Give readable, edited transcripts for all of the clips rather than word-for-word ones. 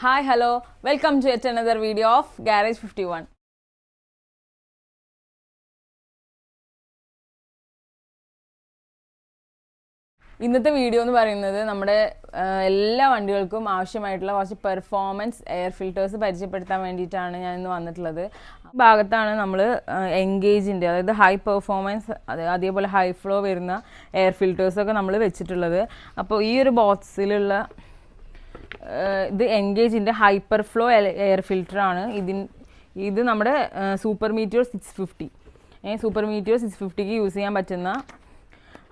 Hi, hello, welcome to yet another video of Garage 51. ഇന്നത്തെ video എന്ന് പറയുന്നത് നമ്മുടെ എല്ലാ വണ്ടികൾക്കും ആവശ്യമായിട്ടുള്ള കുറച്ച് പെർഫോമൻസ് എയർ ഫിൽറ്റേഴ്സ് പരിചയപ്പെടുത്താൻ വേണ്ടിയിട്ടാണ് ഞാൻ ഇന്ന് വന്നിട്ടുള്ളത്. ഭാഗത്താണ് നമ്മൾ എൻഗേജിൻ്റെ, അതായത് ഹൈ പെർഫോമൻസ് അതേപോലെ ഹൈ ഫ്ലോ വരുന്ന എയർ ഫിൽറ്റേഴ്സൊക്കെ നമ്മൾ വെച്ചിട്ടുള്ളത്. അപ്പോൾ ഈ ഒരു ബോക്സിലുള്ള ഇത് എൻഗേജിൻ്റെ ഹൈപ്പർ ഫ്ലോ എയർ ഫിൽറ്ററാണ്. ഇത് നമ്മുടെ സൂപ്പർ മീറ്റിയോർ 650 സൂപ്പർ മീറ്റിയോർ 650ക്ക് യൂസ് ചെയ്യാൻ പറ്റുന്ന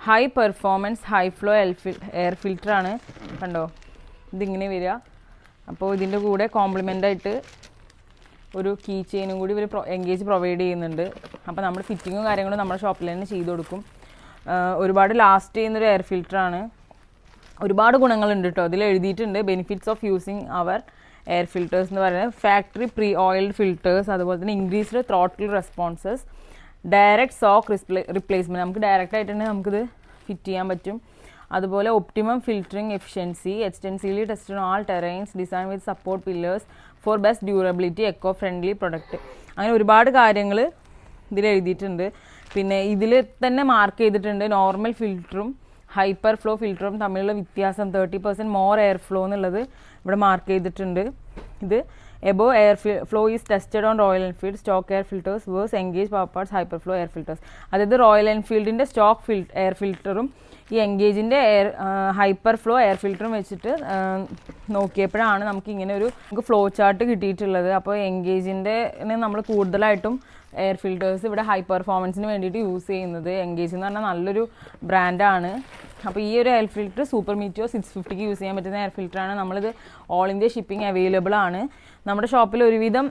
high performance high flow air ഫിൽറ്ററാണ്. കണ്ടോ, ഇതിങ്ങനെ വരിക. അപ്പോൾ ഇതിൻ്റെ കൂടെ കോംപ്ലിമെൻ്റായിട്ട് ഒരു കീ ചെയിനും കൂടി ഇവർ എൻഗേജ് പ്രൊവൈഡ് ചെയ്യുന്നുണ്ട്. അപ്പോൾ നമ്മൾ ഫിറ്റിങ്ങും കാര്യങ്ങളും നമ്മുടെ ഷോപ്പിൽ തന്നെ ചെയ്ത് കൊടുക്കും. ഒരുപാട് ലാസ്റ്റ് ചെയ്യുന്നൊരു എയർ ഫിൽറ്ററാണ്. ഒരുപാട് ഗുണങ്ങളുണ്ട് കേട്ടോ. അതിൽ എഴുതിയിട്ടുണ്ട് benefits of using our air filters എന്ന് പറയുന്നത് ഫാക്ടറി പ്രീ ഓയിൽഡ് ഫിൽറ്റേഴ്സ്, അതുപോലെ തന്നെ increased throttle responses, direct stock replacement, നമുക്ക് ഡയറക്റ്റ് ആയിട്ട് തന്നെ നമുക്കിത് ഫിറ്റ് ചെയ്യാൻ പറ്റും. അതുപോലെ optimum filtering efficiency, extensively tested all terrains, design with support pillars for best durability, eco friendly product. അങ്ങനെ ഒരുപാട് കാര്യങ്ങൾ ഇതിൽ എഴുതിയിട്ടുണ്ട്. പിന്നെ ഇതിൽ തന്നെ മാർക്ക് ചെയ്തിട്ടുണ്ട് നോർമൽ ഫിൽറ്ററും ഹൈപ്പർ ഫ്ലോ ഫിൽറ്ററും തമ്മിലുള്ള വ്യത്യാസം 30% മോർ എയർ ഫ്ലോ എന്നുള്ളത് ഇവിടെ മാർക്ക് ചെയ്തിട്ടുണ്ട്. ഇത് above air flow is tested on Royal Enfield stock air filters versus engage power parts hyper flow air filters. അതായത് റോയൽ എൻഫീൽഡിൻ്റെ സ്റ്റോക്ക് എയർ ഫിൽറ്ററും ഈ എൻഗേജിൻ്റെ ഹൈപ്പർ ഫ്ലോ എയർ ഫിൽറ്ററും വെച്ചിട്ട് നോക്കിയപ്പോഴാണ് നമുക്ക് ഇങ്ങനെ നമുക്ക് ഫ്ലോ ചാർട്ട് കിട്ടിയിട്ടുള്ളത്. അപ്പോൾ എൻഗേജിൻ്റെ നമ്മൾ കൂടുതലായിട്ടും എയർ ഫിൽറ്റേഴ്സ് ഇവിടെ ഹൈ പെർഫോമൻസിന് വേണ്ടിയിട്ട് യൂസ് ചെയ്യുന്നത്. എൻഗേജ് എന്ന് പറഞ്ഞാൽ നല്ലൊരു ബ്രാൻഡാണ്. അപ്പോൾ ഈ ഒരു എയർ ഫിൽറ്റർ സൂപ്പർ മീറ്റിയോർ 650ക്ക് യൂസ് ചെയ്യാൻ പറ്റുന്ന എയർ ഫിൽറ്ററാണ്. നമ്മളിത് ഓൾ ഇന്ത്യ ഷിപ്പിംഗ് അവൈലബിൾ ആണ്. നമ്മുടെ ഷോപ്പിൽ ഒരുവിധം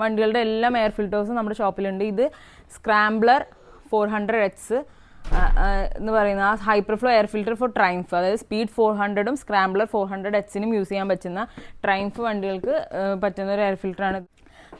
വണ്ടികളുടെ എല്ലാം എയർ ഫിൽറ്റേഴ്സും നമ്മുടെ ഷോപ്പിലുണ്ട്. ഇത് സ്ക്രാംബ്ലർ 400X എന്ന് പറയുന്ന ആ hyper flow air filter for Triumph, അതായത് സ്പീഡ് 400ഉം സ്ക്രാംബ്ലർ 400Xനും യൂസ് ചെയ്യാൻ പറ്റുന്ന ട്രൈംഫ് വണ്ടികൾക്ക് പറ്റുന്ന ഒരു എയർ ഫിൽറ്ററാണ്.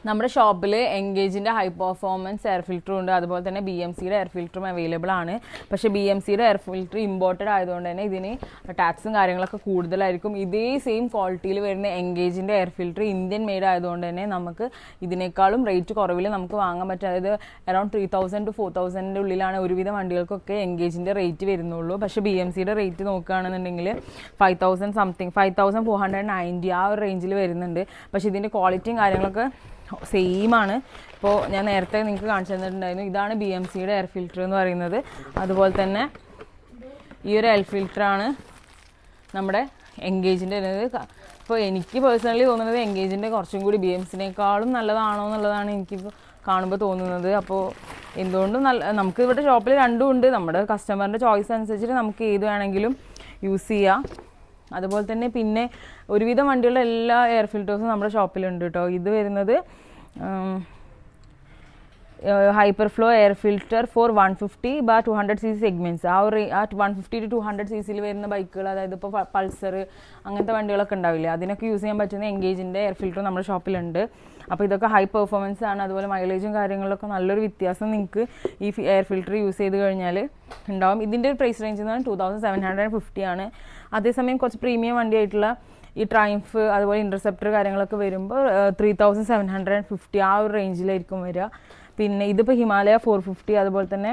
നമ്മുടെ ഷോപ്പിൽ എൻഗേജിൻ്റെ ഹൈ പെർഫോമൻസ് എയർ ഫിൽറ്ററും ഉണ്ട്, അതുപോലെ തന്നെ BMCയുടെ എയർ ഫിൽറ്ററും അവൈലബിൾ ആണ്. പക്ഷേ BMCയുടെ എയർ ഫിൽറ്റർ ഇമ്പോർട്ടഡ് ആയതുകൊണ്ട് തന്നെ ഇതിന് ടാക്സും കാര്യങ്ങളൊക്കെ കൂടുതലായിരിക്കും. ഇതേ സെയിം ക്വാളിറ്റിയിൽ വരുന്ന എൻഗേജിൻ്റെ എയർ ഫിൽറ്റർ ഇന്ത്യൻ മെയ്ഡ് ആയതുകൊണ്ട് തന്നെ നമുക്ക് ഇതിനേക്കാളും റേറ്റ് കുറവിൽ നമുക്ക് വാങ്ങാൻ പറ്റും. അതായത് അറൗണ്ട് 3000 to 4000 ഉള്ളിലാണ് ഒരുവിധം വണ്ടികൾക്കൊക്കെ എൻഗേജിൻ്റെ റേറ്റ് വരുന്നുള്ളൂ. പക്ഷേ BMCയുടെ റേറ്റ് നോക്കുകയാണെന്നുണ്ടെങ്കിൽ 5000 സംതിങ് 5490 ആ ഒരു റേഞ്ചിൽ വരുന്നുണ്ട്. പക്ഷേ ഇതിൻ്റെ ക്വാളിറ്റിയും കാര്യങ്ങളൊക്കെ സെയിം ആണ്. ഇപ്പോൾ ഞാൻ നേരത്തെ നിങ്ങൾക്ക് കാണിച്ചു തന്നിട്ടുണ്ടായിരുന്നു. ഇതാണ് BMCയുടെ എയർ ഫിൽറ്റർ എന്ന് പറയുന്നത്. അതുപോലെ തന്നെ ഈ ഒരു എയർ ഫിൽറ്ററാണ് നമ്മുടെ എൻഗേജിൻ്റെ വരുന്നത്. ഇപ്പോൾ എനിക്ക് പേഴ്സണലി തോന്നുന്നത് എൻഗേജിൻ്റെ കുറച്ചും കൂടി BMCനേക്കാളും നല്ലതാണോ എന്നുള്ളതാണ് എനിക്കിപ്പോൾ കാണുമ്പോൾ തോന്നുന്നത്. അപ്പോൾ എന്തുകൊണ്ടും നമുക്ക് ഇവിടെ ഷോപ്പിൽ രണ്ടും ഉണ്ട്. നമ്മുടെ കസ്റ്റമറിൻ്റെ ചോയ്സ് അനുസരിച്ചിട്ട് നമുക്ക് ഏത് വേണമെങ്കിലും യൂസ് ചെയ്യാം. അതുപോലെ തന്നെ പിന്നെ ഒരുവിധം വണ്ടികളുടെ എല്ലാ എയർ ഫിൽറ്റേഴ്സും നമ്മുടെ ഷോപ്പിലുണ്ട് കേട്ടോ. ഇത് വരുന്നത് hyper flow air filter for 150/200cc segments. ആ 150 to 200cc വരുന്ന ബൈക്കുകൾ, അതായത് ഇപ്പോൾ പൾസർ അങ്ങനത്തെ വണ്ടികളൊക്കെ ഉണ്ടാവില്ലേ, അതിനൊക്കെ യൂസ് ചെയ്യാൻ പറ്റുന്ന എൻഗേജിൻ്റെ എയർ ഫിൽറ്റർ നമ്മുടെ ഷോപ്പിലുണ്ട്. അപ്പോൾ ഇതൊക്കെ ഹൈ പെർഫോമൻസ് ആണ്. അതുപോലെ മൈലേജും കാര്യങ്ങളിലൊക്കെ നല്ലൊരു വ്യത്യാസം നിങ്ങൾക്ക് ഈ എയർ ഫിൽറ്റർ യൂസ് ചെയ്ത് കഴിഞ്ഞാൽ ഉണ്ടാവും. ഇതിൻ്റെ പ്രൈസ് റേഞ്ച് എന്ന് പറഞ്ഞാൽ 2750 ആണ്. അതേസമയം കുറച്ച് പ്രീമിയം വണ്ടിയായിട്ടുള്ള ഈ ട്രൈംഫ് അതുപോലെ ഇൻ്റർസെപ്റ്റർ കാര്യങ്ങളൊക്കെ വരുമ്പോൾ 3750 ആ ഒരു റേഞ്ചിലായിരിക്കും വരിക. പിന്നെ ഇതിപ്പോൾ ഹിമാലയ 450, അതുപോലെ തന്നെ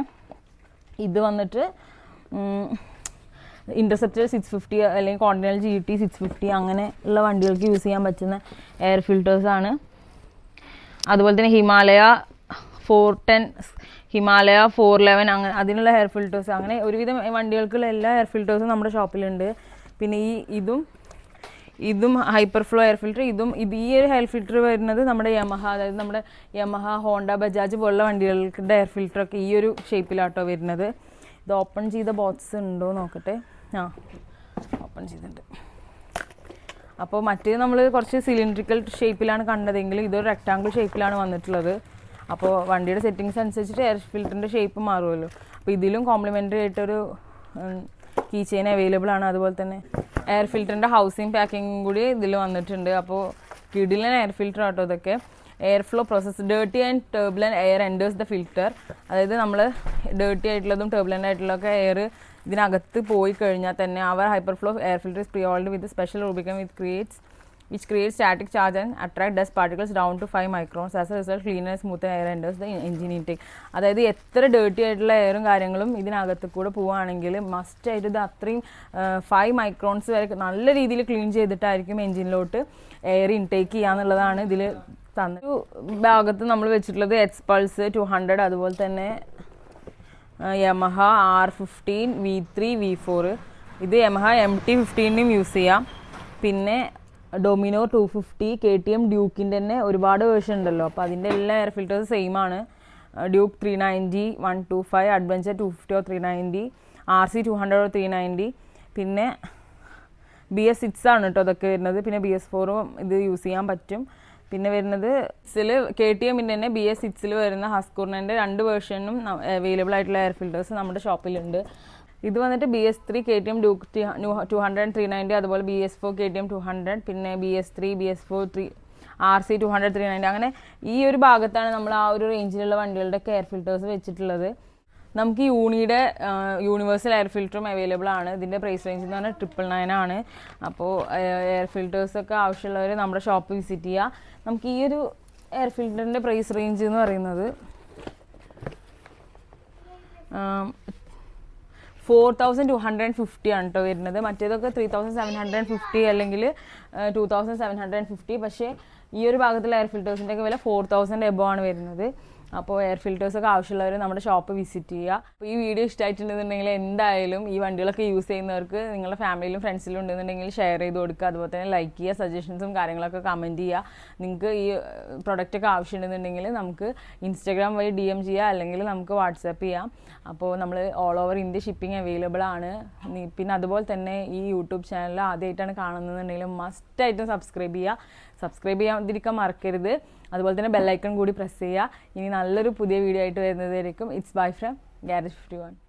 ഇത് വന്നിട്ട് ഇൻ്റർസെപ്റ്റർ 650 അല്ലെങ്കിൽ കോണ്ടിനെൻ്റൽ GT 650 അങ്ങനെ ഉള്ള വണ്ടികൾക്ക് യൂസ് ചെയ്യാൻ പറ്റുന്ന എയർ ഫിൽറ്റേഴ്സാണ്. അതുപോലെ തന്നെ ഹിമാലയ 410, ഹിമാലയ 411 അങ്ങനെ അതിനുള്ള എയർ ഫിൽറ്റേഴ്സ്, അങ്ങനെ ഒരുവിധം വണ്ടികൾക്കുള്ള എല്ലാ എയർ ഫിൽറ്റേഴ്സും നമ്മുടെ ഷോപ്പിലുണ്ട്. പിന്നെ ഇതും ഹൈപ്പർ ഫ്ലോ എയർ ഫിൽറ്റർ. ഈ ഒരു എയർ ഫിൽറ്റർ വരുന്നത് നമ്മുടെ അതായത് നമ്മുടെ യമഹ, ഹോണ്ട, ബജാജ് പോലുള്ള വണ്ടികളുടെ എയർ ഫിൽറ്ററൊക്കെ ഈ ഒരു ഷേപ്പിലാട്ടോ വരുന്നത്. ഇത് ഓപ്പൺ ചെയ്ത ബോക്സ് ഉണ്ടോ നോക്കട്ടെ. ഓപ്പൺ ചെയ്തിട്ടുണ്ട്. അപ്പോൾ മറ്റേ നമ്മൾ കുറച്ച് സിലിണ്ട്രിക്കൽ ഷേപ്പിലാണ് കണ്ടതെങ്കിൽ ഇതൊരു റെക്ടാങ്കിൾ ഷേപ്പിലാണ് വന്നിട്ടുള്ളത്. അപ്പോൾ വണ്ടിയുടെ സെറ്റിങ്സ് അനുസരിച്ചിട്ട് എയർ ഫിൽറ്ററിൻ്റെ ഷേപ്പ് മാറുമല്ലോ. അപ്പോൾ ഇതിലും കോംപ്ലിമെൻ്ററി ആയിട്ടൊരു കീ ചെയിൻ അവൈലബിൾ ആണ്. അതുപോലെ തന്നെ എയർ ഫിൽറ്ററിൻ്റെ ഹൗസിങ് പാക്കിങ്ങും കൂടി ഇതിൽ വന്നിട്ടുണ്ട്. അപ്പോൾ കിടിലൻ എയർ ഫിൽറ്റർ ആട്ടോ ഇതൊക്കെ. Air flow process dirty and turbulent air enters the filter. അതായത് നമ്മൾ ഡേർട്ടി ആയിട്ടുള്ളതും ടർബുലൻ്റ് ആയിട്ടുള്ളതൊക്കെ എയർ ഇതിനകത്ത് പോയി കഴിഞ്ഞാൽ തന്നെ അവർ hyper flow air filter is pre oiled with special lubricant with creates which creates static charge and attract dust particles down to 5 microns. As a result, clean and smooth air enters the engine intake. അതായത് എത്ര dirty ആയിട്ടുള്ള എയറും കാര്യങ്ങളും ഇതിനകത്ത് കൂടെ പോവുകയാണെങ്കിൽ must ആയിട്ട് ഇത് അത്രയും 5 മൈക്രോൺസ് വരെ നല്ല രീതിയിൽ ക്ലീൻ ചെയ്തിട്ടായിരിക്കും എഞ്ചിനിലോട്ട് എയർ ഇൻടേക്ക് ചെയ്യാന്നുള്ളതാണ് ഇതിൽ തന്ന ഒരു ഭാഗത്ത് നമ്മൾ വെച്ചിട്ടുള്ളത് എക്സ്പൾസ് 200, അതുപോലെ തന്നെ യമഹ R15 V3 V4. ഇത് യമഹ MT15നും യൂസ് ചെയ്യാം. പിന്നെ ഡൊമിനോ 250, KTM ഡ്യൂക്കിൻ്റെ തന്നെ ഒരുപാട് വേർഷൻ ഉണ്ടല്ലോ, അപ്പോൾ അതിൻ്റെ എല്ലാ എയർ ഫിൽറ്റേഴ്സ് സെയിം ആണ്. Duke 390, 125, adventure 250 or 390, RC 200 or 390. പിന്നെ BS6 ആണ് കേട്ടോ അതൊക്കെ വരുന്നത്. പിന്നെ BS4ഉം ഇത് യൂസ് ചെയ്യാൻ പറ്റും. പിന്നെ വരുന്നത് KTMൻ്റെ തന്നെ BS6 വരുന്ന ഹസ്കൂറിൻ്റെ 2 വേർഷനും അവൈലബിൾ ആയിട്ടുള്ള എയർ ഫിൽറ്റേഴ്സ് നമ്മുടെ ഷോപ്പിലുണ്ട്. ഇത് വന്നിട്ട് BS3 KTM ഡ്യൂക്ക് 200 390, അതുപോലെ BS4 KTM 200, പിന്നെ BS3 BS4 RC 200 390. അങ്ങനെ ഈ ഒരു ഭാഗത്താണ് നമ്മൾ ആ ഒരു റേഞ്ചിലുള്ള വണ്ടികളുടെ എയർ ഫിൽറ്റേഴ്സ് വെച്ചിട്ടുള്ളത്. നമുക്ക് യൂണിയുടെ യൂണിവേഴ്സൽ എയർ ഫിൽറ്ററും അവൈലബിൾ ആണ്. ഇതിൻ്റെ പ്രൈസ് റേഞ്ച് എന്ന് പറഞ്ഞാൽ 999 ആണ്. അപ്പോൾ എയർ ഫിൽറ്റേഴ്സൊക്കെ ആവശ്യമുള്ളവർ നമ്മുടെ ഷോപ്പ് വിസിറ്റ് ചെയ്യുക. നമുക്ക് ഈ ഒരു എയർ ഫിൽറ്ററിൻ്റെ പ്രൈസ് റേഞ്ച് എന്ന് പറയുന്നത് 4250 ആണ് കേട്ടോ വരുന്നത്. മറ്റേതൊക്കെ 3750 അല്ലെങ്കിൽ 2750. പക്ഷേ ഈ ഒരു ഭാഗത്തുള്ള എയർ ഫിൽറ്റേഴ്സിൻ്റെ ഒക്കെ വില 4000 എബോ ആണ് വരുന്നത്. അപ്പോൾ എയർ ഫിൽറ്റേഴ്സൊക്കെ ആവശ്യമുള്ളവർ നമ്മുടെ ഷോപ്പ് വിസിറ്റ് ചെയ്യുക. അപ്പോൾ ഈ വീഡിയോ ഇഷ്ടമായിട്ടുണ്ടെന്നുണ്ടെങ്കിൽ എന്തായാലും ഈ വണ്ടികളൊക്കെ യൂസ് ചെയ്യുന്നവർക്ക് നിങ്ങളുടെ ഫാമിലിയിലും ഫ്രണ്ട്സിലും ഉണ്ടെന്നുണ്ടെങ്കിൽ ഷെയർ ചെയ്ത് കൊടുക്കുക. അതുപോലെ തന്നെ ലൈക്ക് ചെയ്യുക, സജഷൻസും കാര്യങ്ങളൊക്കെ കമൻറ്റ് ചെയ്യുക. നിങ്ങൾക്ക് ഈ പ്രൊഡക്റ്റൊക്കെ ആവശ്യമുണ്ടെന്നുണ്ടെങ്കിൽ നമുക്ക് ഇൻസ്റ്റാഗ്രാം വഴി DM ചെയ്യുക, അല്ലെങ്കിൽ നമുക്ക് വാട്സാപ്പ് ചെയ്യാം. അപ്പോൾ നമ്മൾ all over India shipping available ആണ്. പിന്നെ അതുപോലെ തന്നെ ഈ യൂട്യൂബ് ചാനൽ ആദ്യമായിട്ടാണ് കാണുന്നതെന്നുണ്ടെങ്കിൽ മസ്റ്റായിട്ടും സബ്സ്ക്രൈബ് ചെയ്യുക. സബ്സ്ക്രൈബ് ചെയ്യാതിരിക്കാൻ മറക്കരുത്. അതുപോലെ തന്നെ ബെല്ലൈക്കൺ കൂടി പ്രസ് ചെയ്യുക. ഇനി നല്ലൊരു പുതിയ വീഡിയോ ആയിട്ട് വരുന്നതായിരിക്കും. It's bye from garage 51.